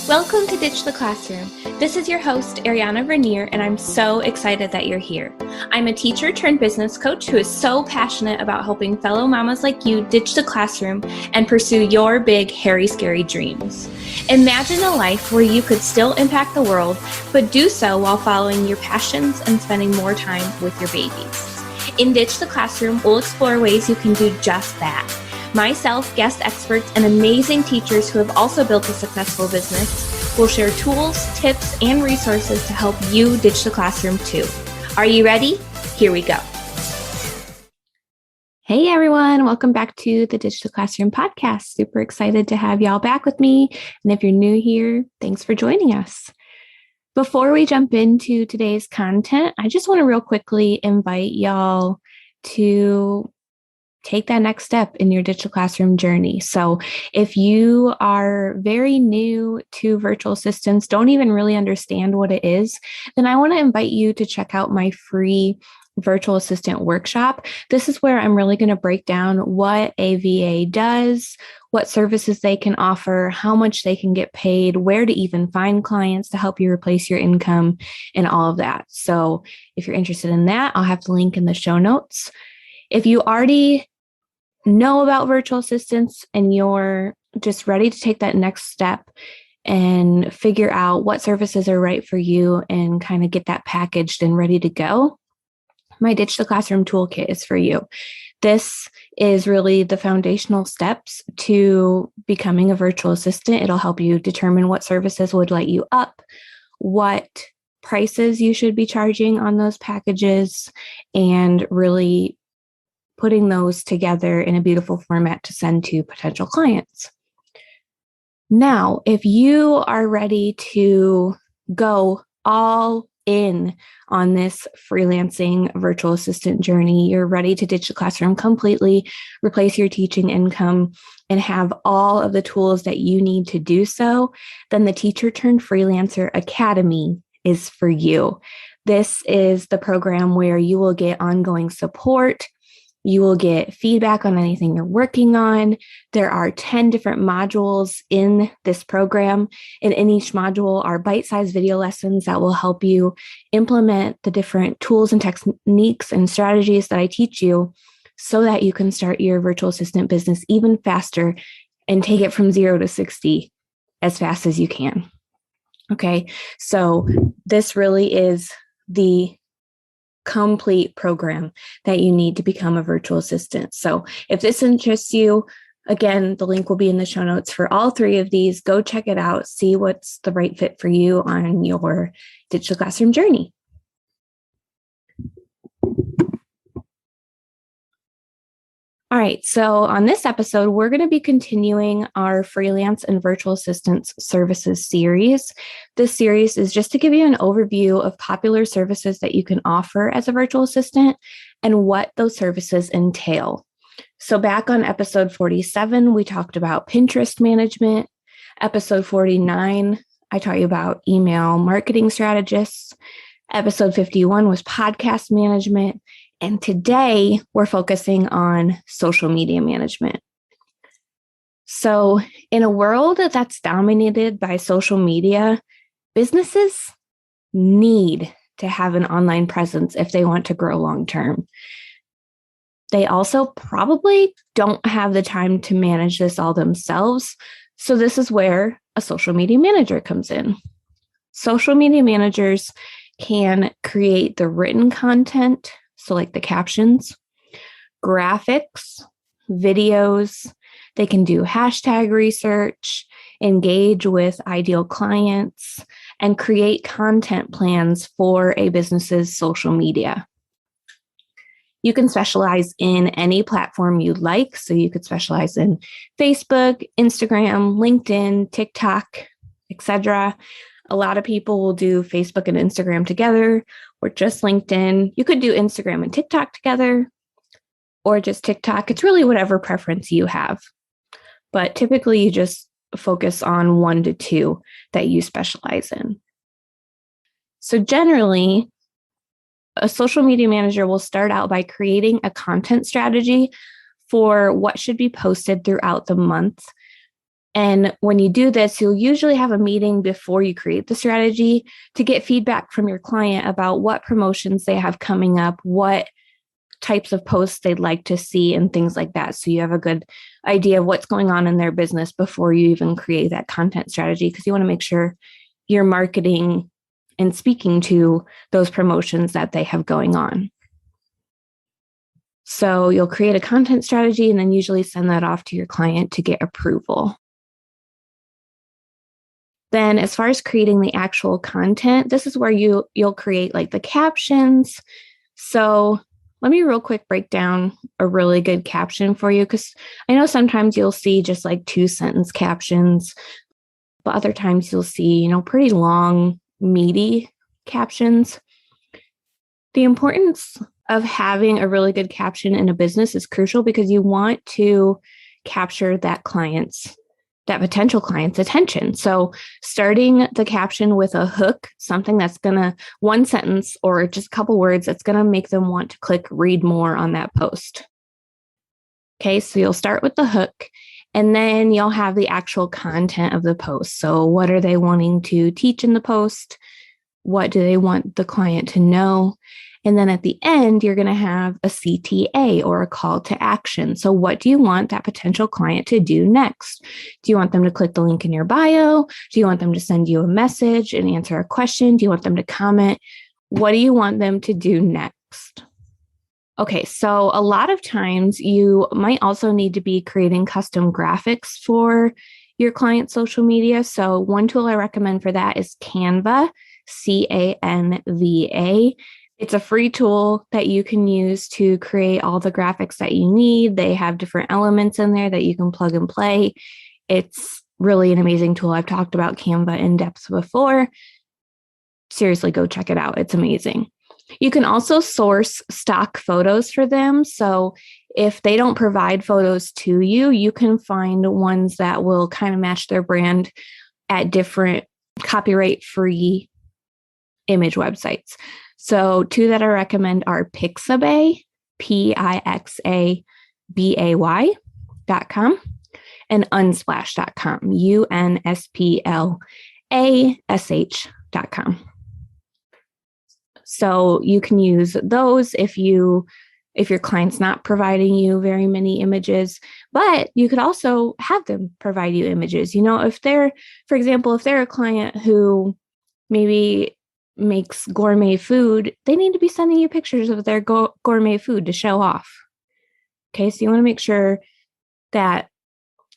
Welcome to Ditch the Classroom. This is your host, Ariana Vernier, and I'm so excited that you're here. I'm a teacher turned business coach who is so passionate about helping fellow mamas like you ditch the classroom and pursue your big, hairy, scary dreams. Imagine a life where you could still impact the world, but do so while following your passions and spending more time with your babies. In Ditch the Classroom, we'll explore ways you can do just that. Myself, guest experts, and amazing teachers who have also built a successful business will share tools, tips, and resources to help you ditch the classroom too. Are you ready? Here we go. Hey everyone, welcome back to the Ditch the Classroom podcast. Super excited to have y'all back with me. And if you're new here, thanks for joining us. Before we jump into today's content, I just want to real quickly invite y'all to take that next step in your digital classroom journey. So if you are very new to virtual assistants, don't even really understand what it is, then I want to invite you to check out my free virtual assistant workshop. This is where I'm really going to break down what a VA does, what services they can offer, how much they can get paid, where to even find clients to help you replace your income, and all of that. So if you're interested in that, I'll have the link in the show notes. If you already know about virtual assistants and you're just ready to take that next step and figure out what services are right for you and kind of get that packaged and ready to go, my Ditch the Classroom toolkit is for you. This is really the foundational steps to becoming a virtual assistant. It'll help you determine what services would light you up, what prices you should be charging on those packages, and really putting those together in a beautiful format to send to potential clients. Now, if you are ready to go all in on this freelancing virtual assistant journey, you're ready to ditch the classroom completely, replace your teaching income, and have all of the tools that you need to do so, then the Teacher Turned Freelancer Academy is for you. This is the program where you will get ongoing support. You will get feedback on anything you're working on. There are 10 different modules in this program, and in each module are bite-sized video lessons that will help you implement the different tools and techniques and strategies that I teach you so that you can start your virtual assistant business even faster and take it from 0 to 60 as fast as you can. Okay, so this really is the complete program that you need to become a virtual assistant. So if this interests you, again, the link will be in the show notes for all 3 of these. Go check it out, see what's the right fit for you on your digital classroom journey. All right, so on this episode, we're going to be continuing our freelance and virtual assistance services series. This series is just to give you an overview of popular services that you can offer as a virtual assistant and what those services entail. So back on episode 47, we talked about Pinterest management. Episode 49, I taught you about email marketing strategists. Episode 51 was podcast management. And today we're focusing on social media management. So in a world that's dominated by social media, businesses need to have an online presence if they want to grow long term. They also probably don't have the time to manage this all themselves. So this is where a social media manager comes in. Social media managers can create the written content, so like the captions, graphics, videos. They can do hashtag research, engage with ideal clients, and create content plans for a business's social media. You can specialize in any platform you like. So you could specialize in Facebook, Instagram, LinkedIn, TikTok, etc. A lot of people will do Facebook and Instagram together, or just LinkedIn. You could do Instagram and TikTok together, or just TikTok. It's really whatever preference you have. But typically you just focus on 1 to 2 that you specialize in. So generally, a social media manager will start out by creating a content strategy for what should be posted throughout the month And when you do this, you'll usually have a meeting before you create the strategy to get feedback from your client about what promotions they have coming up, what types of posts they'd like to see, and things like that. So you have a good idea of what's going on in their business before you even create that content strategy, because you want to make sure you're marketing and speaking to those promotions that they have going on. So you'll create a content strategy and then usually send that off to your client to get approval. Then as far as creating the actual content, this is where you'll create like the captions. So let me real quick break down a really good caption for you, because I know sometimes you'll see just like 2-sentence captions, but other times you'll see, pretty long, meaty captions. The importance of having a really good caption in a business is crucial because you want to capture that potential client's attention. So starting the caption with a hook, something that's one sentence or just a couple words that's going to make them want to click read more on that post. Okay, so you'll start with the hook and then you'll have the actual content of the post. So what are they wanting to teach in the post? What do they want the client to know? And then at the end, you're going to have a CTA or a call to action. So what do you want that potential client to do next? Do you want them to click the link in your bio? Do you want them to send you a message and answer a question? Do you want them to comment? What do you want them to do next? Okay, so a lot of times you might also need to be creating custom graphics for your client's social media. So one tool I recommend for that is Canva, Canva. It's a free tool that you can use to create all the graphics that you need. They have different elements in there that you can plug and play. It's really an amazing tool. I've talked about Canva in depth before. Seriously, go check it out. It's amazing. You can also source stock photos for them. So if they don't provide photos to you, you can find ones that will kind of match their brand at different copyright-free image websites. So 2 that I recommend are Pixabay, Pixabay.com, and unsplash.com, unsplash.com. So you can use those if your client's not providing you very many images, but you could also have them provide you images. If they're a client who maybe makes gourmet food, they need to be sending you pictures of their gourmet food to show off. Okay, so you want to make sure that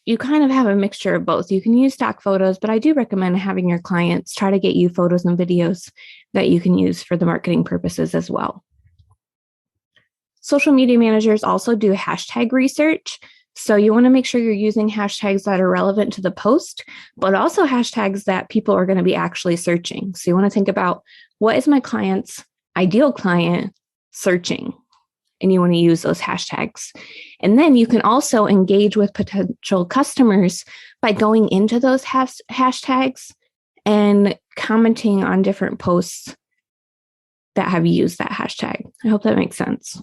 you kind of have a mixture of both. You can use stock photos, but I do recommend having your clients try to get you photos and videos that you can use for the marketing purposes as well. Social media managers also do hashtag research. So you want to make sure you're using hashtags that are relevant to the post, but also hashtags that people are going to be actually searching. So you want to think about, what is my client's ideal client searching? And you want to use those hashtags. And then you can also engage with potential customers by going into those hashtags and commenting on different posts that have used that hashtag. I hope that makes sense.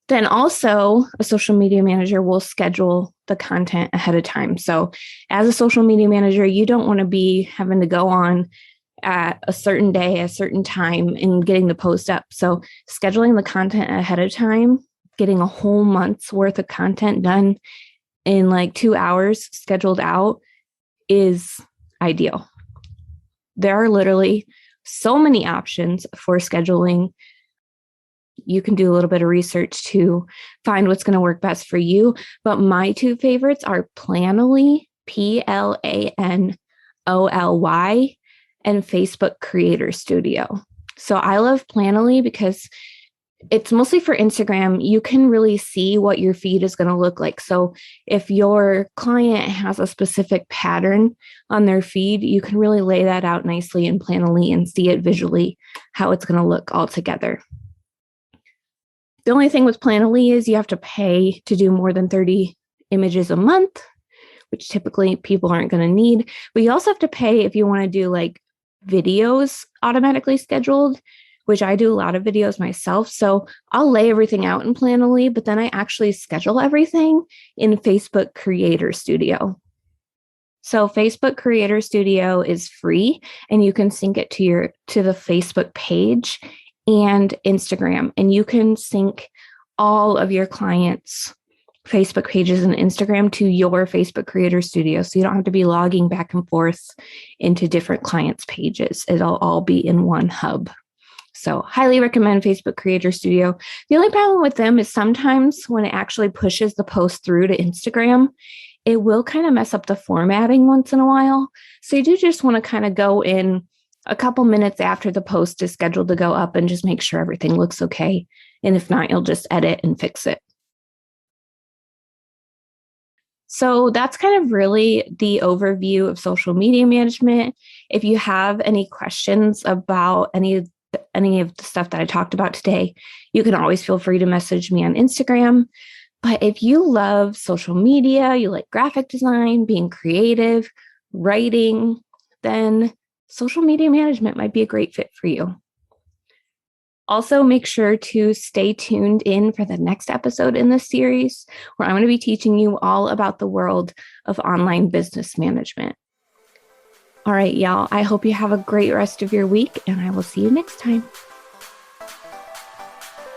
Then also, a social media manager will schedule the content ahead of time. So as a social media manager, you don't want to be having to go on at a certain day, a certain time, and getting the post up. So scheduling the content ahead of time, getting a whole month's worth of content done in like 2 hours scheduled out is ideal. There are literally so many options for scheduling. You can do a little bit of research to find what's going to work best for you. But my 2 favorites are Planoly, Planoly, and Facebook Creator Studio. So I love Planoly because it's mostly for Instagram. You can really see what your feed is going to look like. So if your client has a specific pattern on their feed, you can really lay that out nicely in Planoly and see it visually, how it's going to look all together. The only thing with Planoly is you have to pay to do more than 30 images a month, which typically people aren't going to need. But you also have to pay if you want to do like videos automatically scheduled, which I do a lot of videos myself. So I'll lay everything out in Planoly, but then I actually schedule everything in Facebook Creator Studio. So Facebook Creator Studio is free, and you can sync it to the Facebook page and Instagram, and you can sync all of your clients' Facebook pages and Instagram to your Facebook Creator Studio. So you don't have to be logging back and forth into different clients' pages. It'll all be in one hub. So highly recommend Facebook Creator Studio. The only problem with them is sometimes when it actually pushes the post through to Instagram, it will kind of mess up the formatting once in a while. So you do just want to kind of go in a couple minutes after the post is scheduled to go up and just make sure everything looks okay. And if not, you'll just edit and fix it. So that's kind of really the overview of social media management. If you have any questions about any of the stuff that I talked about today, you can always feel free to message me on Instagram. But if you love social media, you like graphic design, being creative, writing, then social media management might be a great fit for you. Also, make sure to stay tuned in for the next episode in this series, where I'm going to be teaching you all about the world of online business management. All right, y'all, I hope you have a great rest of your week, and I will see you next time.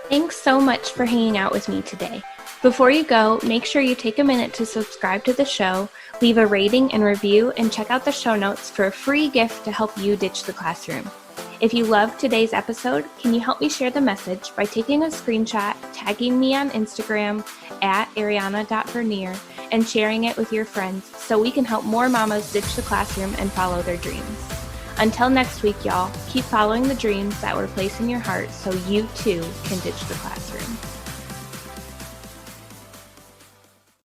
Thanks so much for hanging out with me today. Before you go, make sure you take a minute to subscribe to the show, leave a rating and review, and check out the show notes for a free gift to help you ditch the classroom. If you loved today's episode, can you help me share the message by taking a screenshot, tagging me on Instagram @ariana.vernier, and sharing it with your friends so we can help more mamas ditch the classroom and follow their dreams. Until next week, y'all, keep following the dreams that were placed in your heart so you too can ditch the classroom.